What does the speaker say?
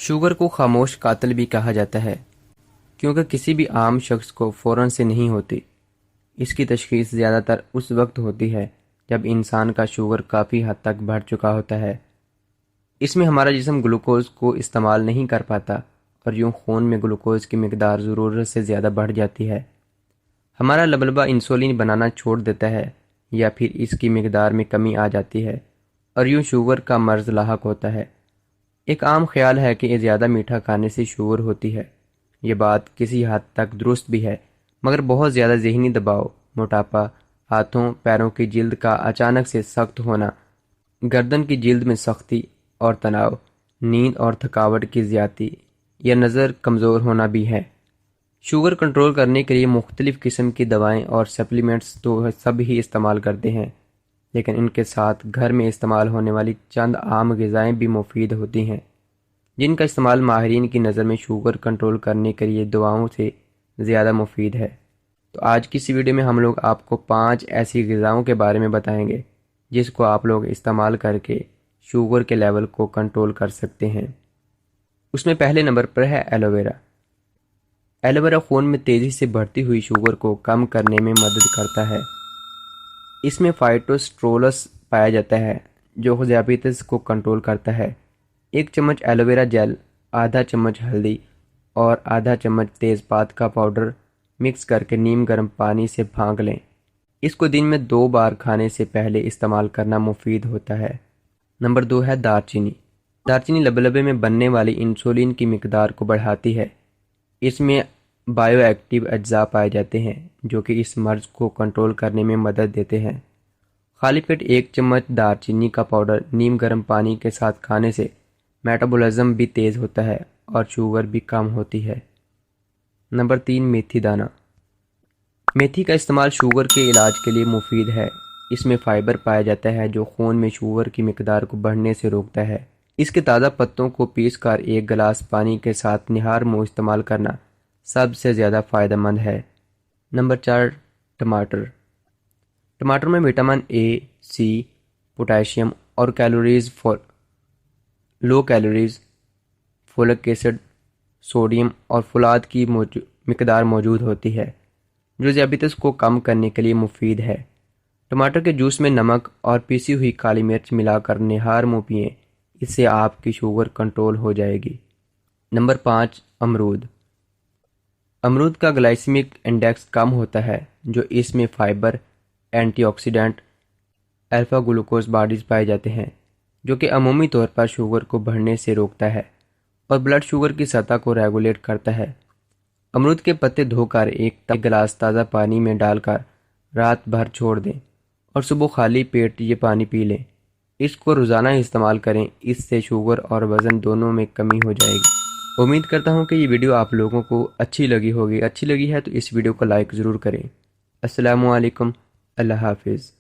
Sugar کو خاموش قاتل بھی کہا جاتا ہے کیونکہ کسی بھی عام شخص کو فوراً سے نہیں ہوتی۔ اس کی تشخیص زیادہ تر اس وقت ہوتی ہے جب انسان کا شوگر کافی حد تک بڑھ چکا ہوتا ہے۔ اس میں ہمارا جسم گلوکوز کو استعمال نہیں کر پاتا اور یوں خون میں گلوکوز کی مقدار ضرورت سے زیادہ بڑھ جاتی ہے۔ ہمارا لبلبہ انسولین بنانا چھوڑ دیتا ہے یا پھر اس کی مقدار میں کمی آ جاتی ہے اور یوں شوگر کا مرض لاحق ہوتا ہے۔ ایک عام خیال ہے کہ زیادہ میٹھا کھانے سے شوگر ہوتی ہے۔ یہ بات کسی حد تک درست بھی ہے، مگر بہت زیادہ ذہنی دباؤ، موٹاپا، ہاتھوں پیروں کی جلد کا اچانک سے سخت ہونا، گردن کی جلد میں سختی اور تناؤ، نیند اور تھکاوٹ کی زیادتی یا نظر کمزور ہونا بھی ہے۔ شوگر کنٹرول کرنے کے لیے مختلف قسم کی دوائیں اور سپلیمنٹس تو سب ہی استعمال کرتے ہیں، لیکن ان کے ساتھ گھر میں استعمال ہونے والی چند عام غذائیں بھی مفید ہوتی ہیں، جن کا استعمال ماہرین کی نظر میں شوگر کنٹرول کرنے کے لیے دواؤں سے زیادہ مفید ہے۔ تو آج کی اس ویڈیو میں ہم لوگ آپ کو 5 ایسی غذاؤں کے بارے میں بتائیں گے جس کو آپ لوگ استعمال کر کے شوگر کے لیول کو کنٹرول کر سکتے ہیں۔ اس میں پہلے نمبر پر ہے ایلو ویرا۔ ایلو ویرا خون میں تیزی سے بڑھتی ہوئی شوگر کو کم کرنے میں مدد کرتا ہے۔ اس میں فائٹوسٹرولس پایا جاتا ہے جو ذیابیطس کو کنٹرول کرتا ہے۔ 1 چمچ ایلو ویرا جیل، آدھا چمچ ہلدی اور آدھا چمچ تیز پات کا پاؤڈر مکس کر کے نیم گرم پانی سے پھانک لیں۔ اس کو دن میں 2 بار کھانے سے پہلے استعمال کرنا مفید ہوتا ہے۔ نمبر 2 ہے دار چینی۔ دار چینی لبلبے میں بننے والی انسولین کی مقدار کو بڑھاتی ہے۔ اس میں بائیو ایکٹیو اجزاء پائے جاتے ہیں جو کہ اس مرض کو کنٹرول کرنے میں مدد دیتے ہیں۔ خالی پیٹ 1 چمچ دار چینی کا پاؤڈر نیم گرم پانی کے ساتھ کھانے سے میٹابولزم بھی تیز ہوتا ہے اور شوگر بھی کم ہوتی ہے۔ نمبر 3 میتھی دانہ۔ میتھی کا استعمال شوگر کے علاج کے لیے مفید ہے۔ اس میں فائبر پایا جاتا ہے جو خون میں شوگر کی مقدار کو بڑھنے سے روکتا ہے۔ اس کے تازہ پتوں کو پیس کر 1 گلاس پانی کے ساتھ نہار منہ استعمال کرنا سب سے زیادہ فائدہ مند ہے۔ نمبر 4 ٹماٹر۔ ٹماٹر میں وٹامن اے، سی، پوٹاشیم اور لو کیلوریز، فولک ایسڈ، سوڈیم اور فولاد کی مقدار موجود ہوتی ہے جو ذیابیطس کو کم کرنے کے لیے مفید ہے۔ ٹماٹر کے جوس میں نمک اور پیسی ہوئی کالی مرچ ملا کر نہار منہ پئیں، اس سے آپ کی شوگر کنٹرول ہو جائے گی۔ نمبر 5 امرود۔ امرود کا گلائسیمک انڈیکس کم ہوتا ہے جو اس میں fibre, antioxidant, alpha glucose bodies پائے جاتے ہیں جو کہ عمومی طور پر شوگر کو بڑھنے سے روکتا ہے اور بلڈ شوگر کی سطح کو ریگولیٹ کرتا ہے۔ امرود کے پتے دھو کر 1 گلاس تازہ پانی میں ڈال کر رات بھر چھوڑ دیں اور صبح خالی پیٹ یہ پانی پی لیں۔ اس کو روزانہ استعمال کریں، اس سے شوگر اور وزن دونوں میں کمی ہو جائے گی۔ امید کرتا ہوں کہ یہ ویڈیو آپ لوگوں کو اچھی لگی ہوگی۔ اچھی لگی ہے تو اس ویڈیو کو لائک ضرور کریں۔ السلام علیکم، اللہ حافظ۔